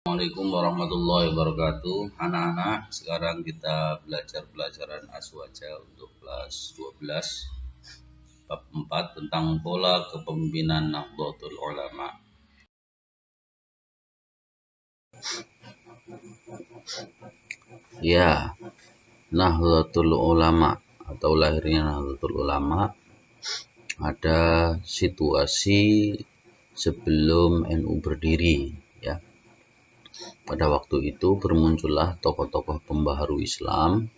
Assalamualaikum warahmatullahi wabarakatuh. Anak-anak, sekarang kita belajar pelajaran Aswaja untuk kelas 12 bab 4 tentang pola kepemimpinan Nahdlatul Ulama. Ya, Nahdlatul Ulama atau lahirnya Nahdlatul Ulama ada situasi sebelum NU berdiri, ya. Pada waktu itu bermuncullah tokoh-tokoh pembaharu Islam,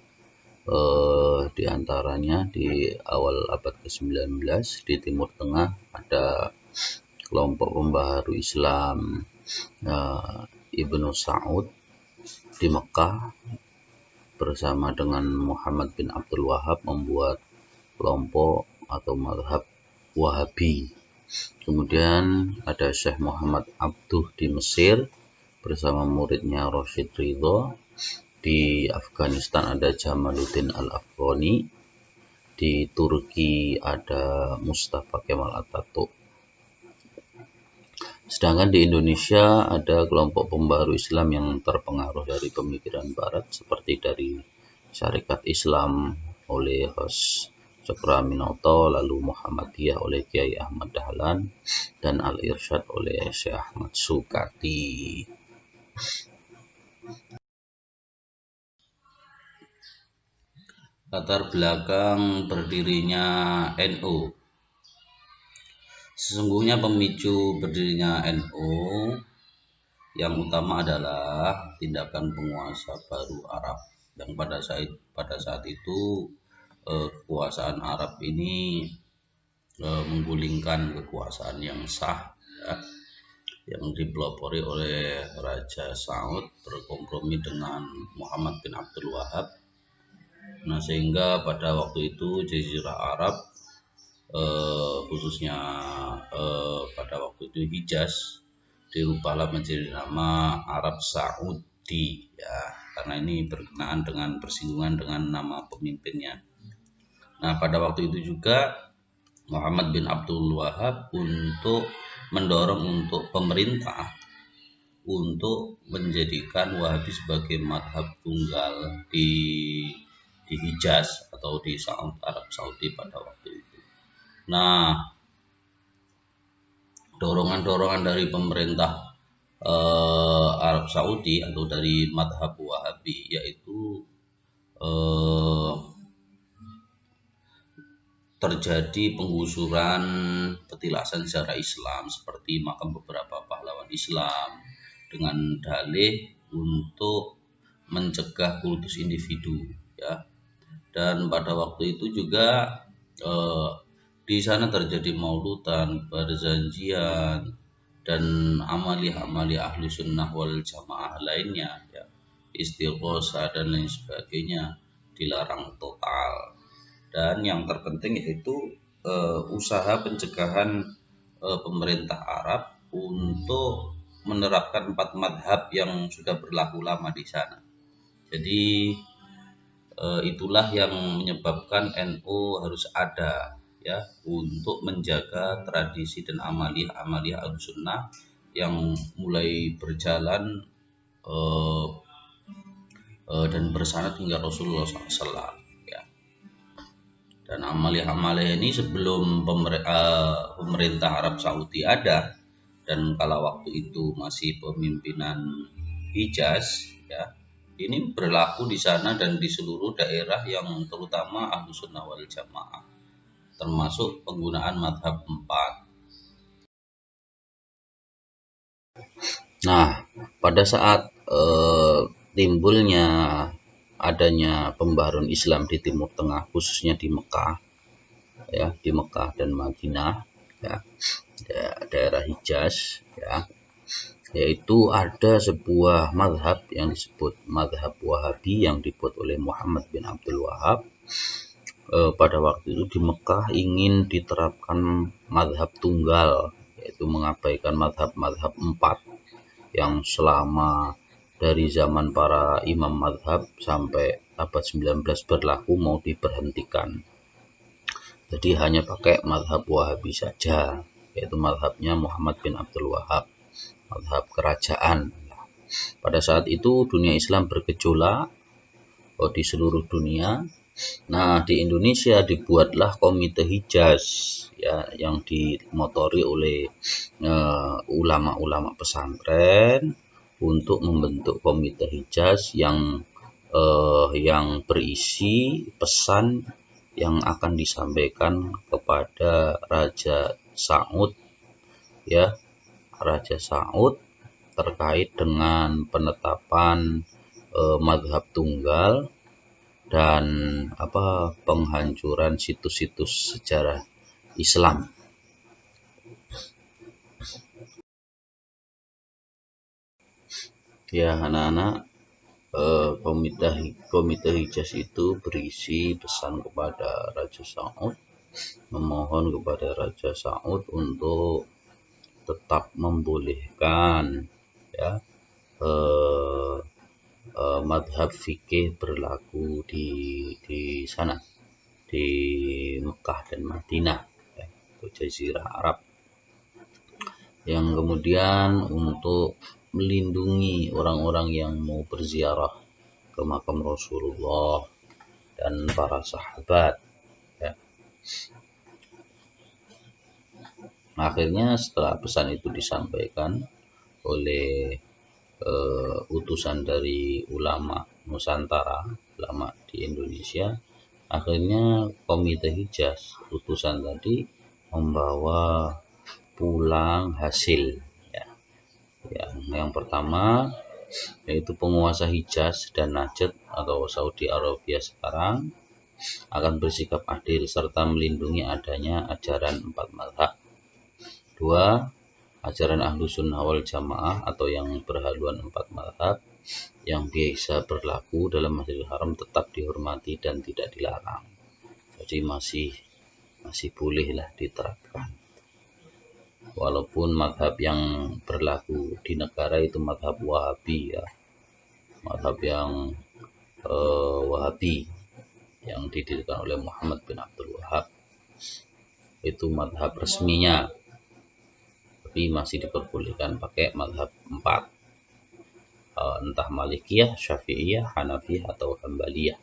di antaranya di awal abad ke-19 di Timur Tengah ada kelompok pembaharu Islam Ibnu Saud. Di Mekah bersama dengan Muhammad bin Abdul Wahab membuat kelompok atau mazhab Wahabi. Kemudian ada Syekh Muhammad Abduh di Mesir bersama muridnya Rashid Ridho. Di Afghanistan ada Jamaluddin Al-Afghani. Di Turki ada Mustafa Kemal Atatürk. Sedangkan di Indonesia ada kelompok pembaharu Islam yang terpengaruh dari pemikiran Barat seperti dari Syarikat Islam oleh Hos Cokroaminoto, lalu Muhammadiyah oleh Kiai Ahmad Dahlan, dan Al-Irsyad oleh Syekh Ahmad Sukati. Latar belakang berdirinya NU. Sesungguhnya pemicu berdirinya NU yang utama adalah tindakan penguasa baru Arab yang pada saat itu kekuasaan Arab ini menggulingkan kekuasaan yang sah, ya, yang dipelopori oleh Raja Saud berkompromi dengan Muhammad bin Abdul Wahab. Nah, sehingga pada waktu itu Jazirah Arab, khususnya pada waktu itu Hijaz, dirubahlah menjadi nama Arab Saudi, ya, karena ini berkenaan dengan persinggungan dengan nama pemimpinnya. Nah, pada waktu itu juga Muhammad bin Abdul Wahab untuk mendorong untuk pemerintah untuk menjadikan Wahabi sebagai madhab tunggal di Hijaz atau di Arab Saudi pada waktu itu. Nah, dorongan-dorongan dari pemerintah Arab Saudi atau dari madhab Wahabi yaitu terjadi penggusuran petilasan sejarah Islam seperti makam beberapa pahlawan Islam dengan dalih untuk mencegah kultus individu, ya. Dan pada waktu itu juga di sana terjadi mauludan, perjanjian, dan amaliyah ahli sunnah wal jamaah lainnya, ya, istighosah dan lain sebagainya dilarang total. Dan yang terpenting yaitu usaha pencegahan pemerintah Arab untuk menerapkan 4 madhab yang sudah berlaku lama di sana. Jadi itulah yang menyebabkan NU harus ada, ya, untuk menjaga tradisi dan amaliyah Ahlussunnah yang mulai berjalan dan bersanad hingga Rasulullah SAW, ya. Dan amaliyah ini sebelum pemerintah Arab Saudi ada, dan kala waktu itu masih pemimpinan Hijaz, ya, ini berlaku di sana dan di seluruh daerah yang terutama Ahlussunnah wal Jamaah, termasuk penggunaan madhab 4. Nah, pada saat timbulnya adanya pembaharuan Islam di Timur Tengah, khususnya di Mekah, ya, di Mekah dan Madinah, ya, daerah Hijaz, ya, yaitu ada sebuah mazhab yang disebut mazhab Wahabi yang dibuat oleh Muhammad bin Abdul Wahab. Pada waktu itu di Mekah ingin diterapkan mazhab tunggal, yaitu mengabaikan mazhab 4 yang selama dari zaman para imam mazhab sampai abad 19 berlaku mau diberhentikan. Jadi hanya pakai mazhab Wahabi saja, yaitu mazhabnya Muhammad bin Abdul Wahab, mazhab kerajaan. Pada saat itu dunia Islam bergejolak di seluruh dunia. Nah, di Indonesia dibuatlah Komite Hijaz ya, yang dimotori oleh ulama-ulama pesantren untuk membentuk Komite Hijaz yang berisi pesan yang akan disampaikan kepada Raja Saud ya, Raja Saud terkait dengan penetapan mazhab tunggal dan penghancuran situs-situs sejarah Islam. Ya anak-anak, Komite Hijaz itu berisi pesan kepada Raja Saud, memohon kepada Raja Saud untuk tetap membolehkan ya madhab fikih berlaku di sana, di Mekah dan Madinah ya, Jazirah Arab, yang kemudian untuk melindungi orang-orang yang mau berziarah ke makam Rasulullah dan para sahabat ya. Akhirnya setelah pesan itu disampaikan oleh utusan dari ulama Nusantara, ulama di Indonesia, akhirnya Komite Hijaz, utusan tadi membawa pulang hasil ya. Yang pertama yaitu penguasa Hijaz dan Najd atau Saudi Arabia sekarang akan bersikap adil serta melindungi adanya ajaran 4 mazhab. 2. Ajaran Ahlu Sunnah wal Jamaah atau yang berhaluan 4 mazhab yang biasa berlaku dalam Masjidil Haram tetap dihormati dan tidak dilarang. Jadi masih bolehlah diterapkan. Walaupun mazhab yang berlaku di negara itu mazhab Wahabi ya, mazhab yang Wahabi yang didirikan oleh Muhammad bin Abdul Wahab, itu mazhab resminya, tapi masih diperbolehkan pakai mazhab 4, entah Malikiyah, Syafi'iyah, Hanafiyah atau Hambaliyah.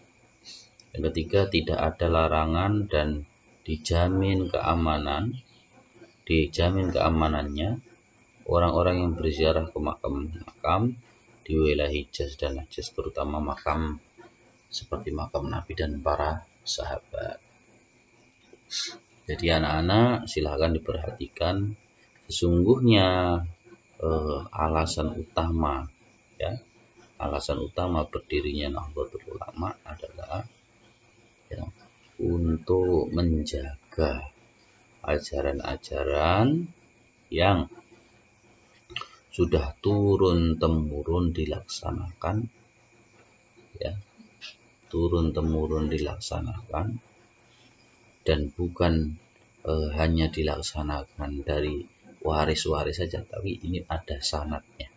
Yang ketiga, tidak ada larangan dan dijamin keamanannya orang-orang yang berziarah ke makam-makam di wilayah Hijaz dan Najd, terutama makam seperti makam Nabi dan para sahabat. Jadi anak-anak silahkan diperhatikan, sesungguhnya alasan utama berdirinya Nahdlatul Ulama adalah ya, untuk menjaga ajaran-ajaran yang sudah turun-temurun dilaksanakan ya, dan bukan hanya dilaksanakan dari waris-waris saja, tapi ini ada sanadnya,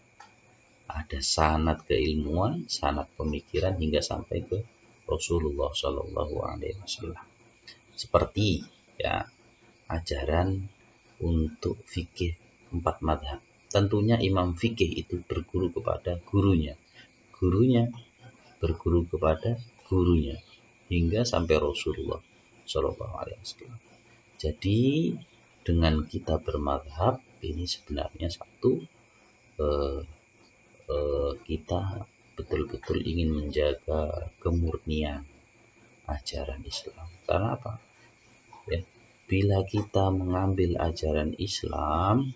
ada sanad keilmuan, sanad pemikiran hingga sampai ke Rasulullah Shallallahu Alaihi Wasallam. Seperti ya ajaran untuk fikih 4 madhab. Tentunya imam fikih itu berguru kepada gurunya berguru kepada gurunya hingga sampai Rasulullah Shallallahu Alaihi Wasallam. Jadi dengan kita bermadhab ini sebenarnya satu, kita betul-betul ingin menjaga kemurnian ajaran Islam. Karena apa? Ya, bila kita mengambil ajaran Islam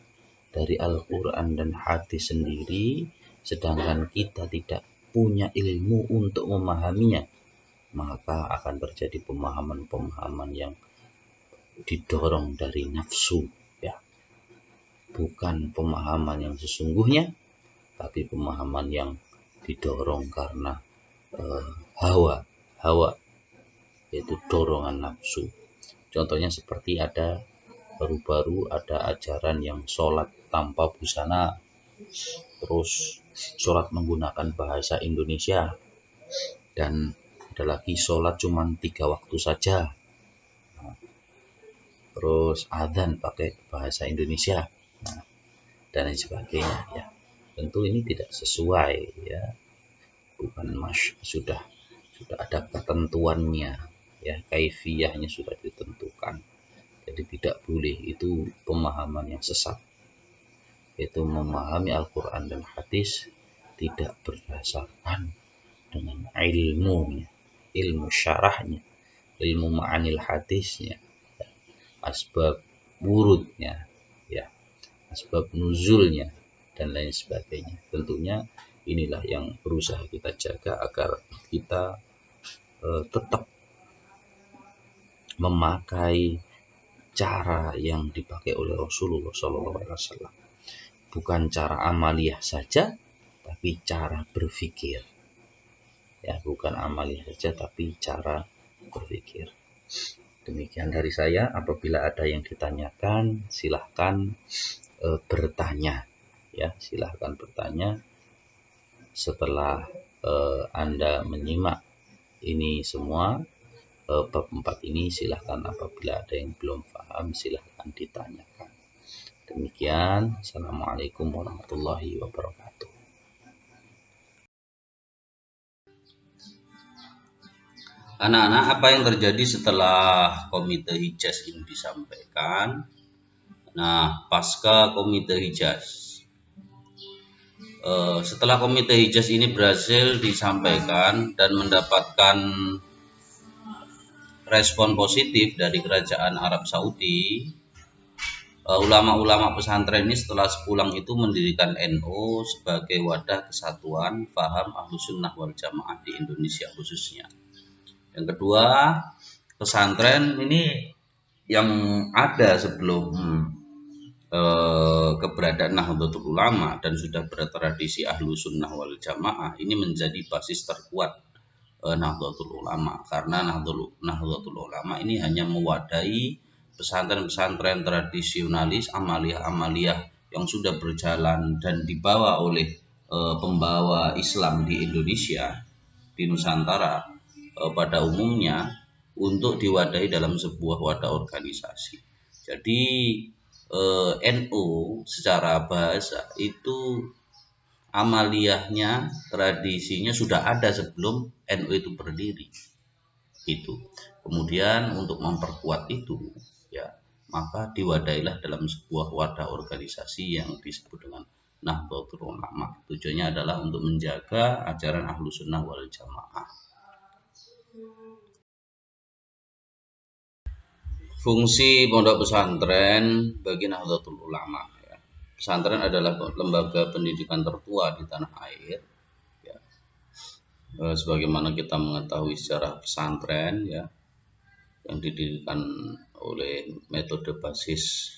dari Al-Quran dan hadis sendiri, sedangkan kita tidak punya ilmu untuk memahaminya, maka akan terjadi pemahaman-pemahaman yang didorong dari nafsu ya, bukan pemahaman yang sesungguhnya, tapi pemahaman yang didorong karena hawa, yaitu dorongan nafsu. Contohnya seperti baru-baru ada ajaran yang sholat tanpa busana, terus sholat menggunakan bahasa Indonesia, dan ada lagi sholat cuma 3 waktu saja, terus adzan pakai bahasa Indonesia, dan lain sebagainya ya. tentu ini tidak sesuai, ya, bukan sudah ada ketentuannya, ya, kaifiyahnya sudah ditentukan. Jadi tidak boleh, itu pemahaman yang sesat, yaitu memahami Al-Quran dan hadis tidak berdasarkan dengan ilmu syarahnya, ilmu ma'anil hadisnya, asbab wurudnya, ya, asbab nuzulnya, dan lain sebagainya. Tentunya inilah yang berusaha kita jaga agar kita tetap memakai cara yang dipakai oleh Rasulullah SAW, bukan cara amaliyah saja, tapi cara berpikir, ya, bukan amaliyah saja tapi cara berpikir. Demikian dari saya. Apabila ada yang ditanyakan, silahkan bertanya, ya, silahkan bertanya setelah Anda menyimak ini semua, bab 4 ini. Silahkan, apabila ada yang belum paham, silahkan ditanyakan. Demikian. Assalamualaikum warahmatullahi wabarakatuh. Anak-anak, apa yang terjadi setelah komite Hijaz ini disampaikan? Nah, pasca komite Hijaz, setelah komite Hijaz ini berhasil disampaikan dan mendapatkan respon positif dari kerajaan Arab Saudi, ulama-ulama pesantren ini setelah sepulang itu mendirikan NU sebagai wadah kesatuan paham Ahlus Sunnah wal Jamaah di Indonesia khususnya. Yang kedua, pesantren ini yang ada sebelum keberadaan Nahdlatul Ulama dan sudah bertradisi Ahlus Sunnah wal Jamaah ini menjadi basis terkuat Nahdlatul Ulama, karena Nahdlatul Ulama ini hanya mewadahi pesantren-pesantren tradisionalis, amaliyah-amaliyah yang sudah berjalan dan dibawa oleh pembawa Islam di Indonesia, di Nusantara pada umumnya, untuk diwadahi dalam sebuah wadah organisasi. Jadi NU secara bahasa itu amaliyahnya, tradisinya sudah ada sebelum NU itu berdiri. Itu. Kemudian untuk memperkuat itu, ya, maka diwadahilah dalam sebuah wadah organisasi yang disebut dengan Nahdlatul Ulama. Tujuannya adalah untuk menjaga ajaran Ahlus Sunnah wal Jamaah. Fungsi pondok pesantren bagi Nahdlatul Ulama, ya. Pesantren adalah lembaga pendidikan tertua di tanah air, ya. Sebagaimana kita mengetahui sejarah pesantren, ya, yang didirikan oleh metode basis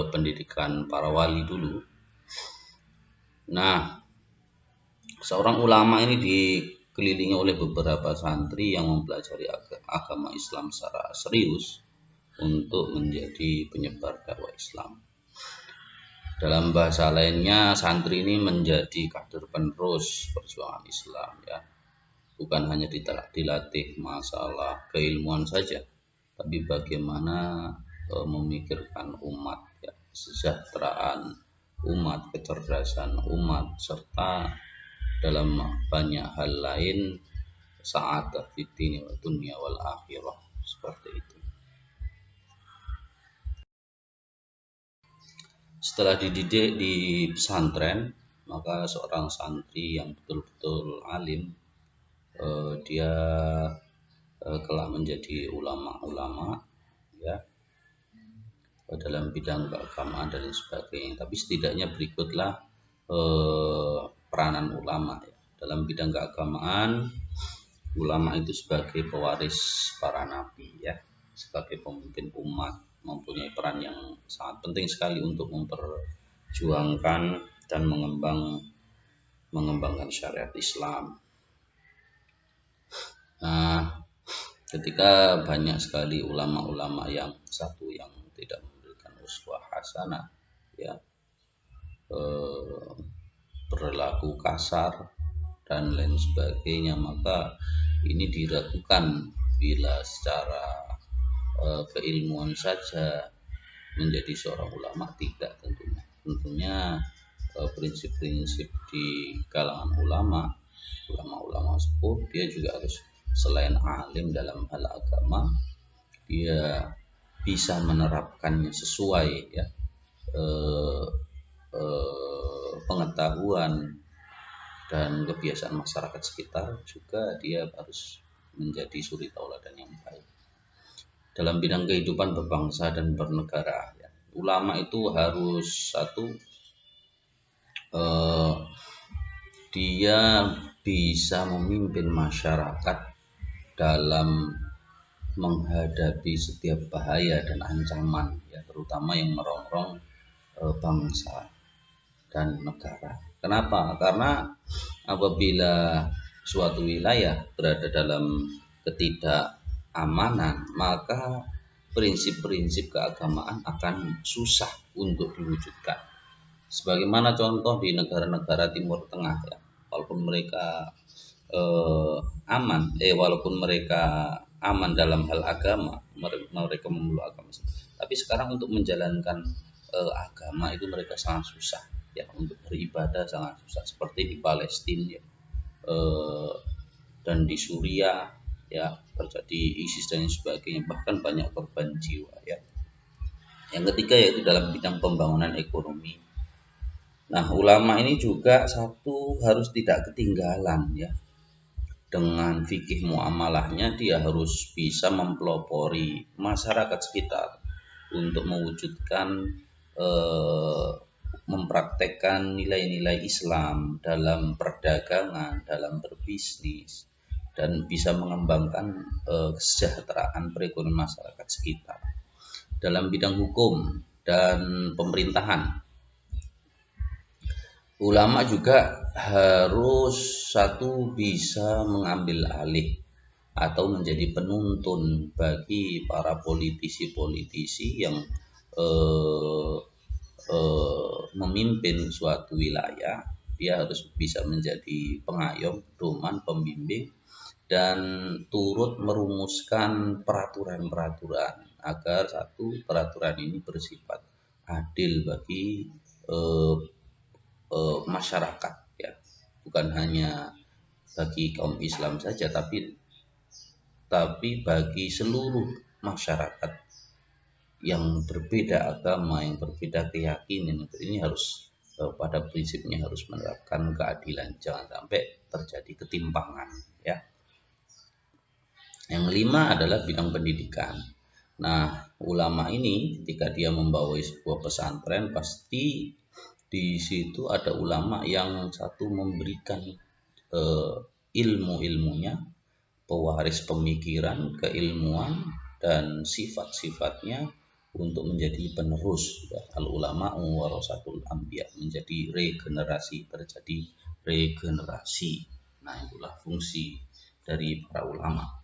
pendidikan para wali dulu. Nah, seorang ulama ini dikelilingi oleh beberapa santri yang mempelajari agama Islam secara serius untuk menjadi penyebar dakwah Islam. Dalam bahasa lainnya, santri ini menjadi kader penerus perjuangan Islam, ya. Bukan hanya dilatih masalah keilmuan saja, tapi bagaimana memikirkan umat, ya, kesejahteraan umat, kecerdasan umat, serta dalam banyak hal lain, sa'adah fid dunya wa dunya wal akhirah, seperti itu. Setelah dididik di pesantren, maka seorang santri yang betul-betul alim, dia kelak menjadi ulama-ulama, ya, dalam bidang keagamaan dan sebagainya. Tapi setidaknya berikutlah peranan ulama, ya. Dalam bidang keagamaan, ulama itu sebagai pewaris para nabi, ya, sebagai pemimpin umat, mempunyai peran yang sangat penting sekali untuk memperjuangkan dan mengembangkan syariat Islam. Nah, ketika banyak sekali ulama-ulama yang satu yang tidak memberikan uswah hasanah, ya, berlaku kasar dan lain sebagainya, maka ini diragukan bila secara keilmuan saja menjadi seorang ulama, tidak. Tentunya prinsip-prinsip di kalangan ulama sepuh, dia juga harus selain alim dalam hal agama, dia bisa menerapkannya sesuai ya pengetahuan dan kebiasaan masyarakat sekitar, juga dia harus menjadi suri tauladan yang baik dalam bidang kehidupan berbangsa dan bernegara ya. Ulama itu harus satu, dia bisa memimpin masyarakat dalam menghadapi setiap bahaya dan ancaman ya, terutama yang merongrong bangsa dan negara. Kenapa? Karena apabila suatu wilayah berada dalam ketidakamanan, maka prinsip-prinsip keagamaan akan susah untuk diwujudkan. Sebagaimana contoh di negara-negara Timur Tengah ya, walaupun mereka aman dalam hal agama, mereka memeluk agama, tapi sekarang untuk menjalankan agama itu mereka sangat susah ya, untuk beribadah sangat susah, seperti di Palestina ya, dan di Suriah ya, terjadi ISIS dan sebagainya, bahkan banyak korban jiwa ya. Yang ketiga yaitu dalam bidang pembangunan ekonomi. Nah, ulama ini juga satu harus tidak ketinggalan ya, dengan fikih muamalahnya. Dia harus bisa mempelopori masyarakat sekitar untuk mewujudkan mempraktekkan nilai-nilai Islam dalam perdagangan, dalam berbisnis, dan bisa mengembangkan kesejahteraan perekonomian masyarakat sekitar. Dalam bidang hukum dan pemerintahan, ulama juga harus satu bisa mengambil alih atau menjadi penuntun bagi para politisi-politisi yang memimpin suatu wilayah. Dia harus bisa menjadi pengayom, pedoman, pembimbing, dan turut merumuskan peraturan-peraturan agar satu peraturan ini bersifat adil bagi masyarakat ya, bukan hanya bagi kaum Islam saja, tapi bagi seluruh masyarakat yang berbeda agama, yang berbeda keyakinan. Ini harus pada prinsipnya harus menerapkan keadilan, jangan sampai terjadi ketimpangan ya. Yang kelima adalah bidang pendidikan. Nah, ulama ini ketika dia membawai sebuah pesantren, pasti di situ ada ulama yang satu memberikan ilmu-ilmunya, pewaris pemikiran, keilmuan, dan sifat-sifatnya untuk menjadi penerus. Al ulama warasatul anbiya, menjadi regenerasi, terjadi regenerasi. Nah, itulah fungsi dari para ulama.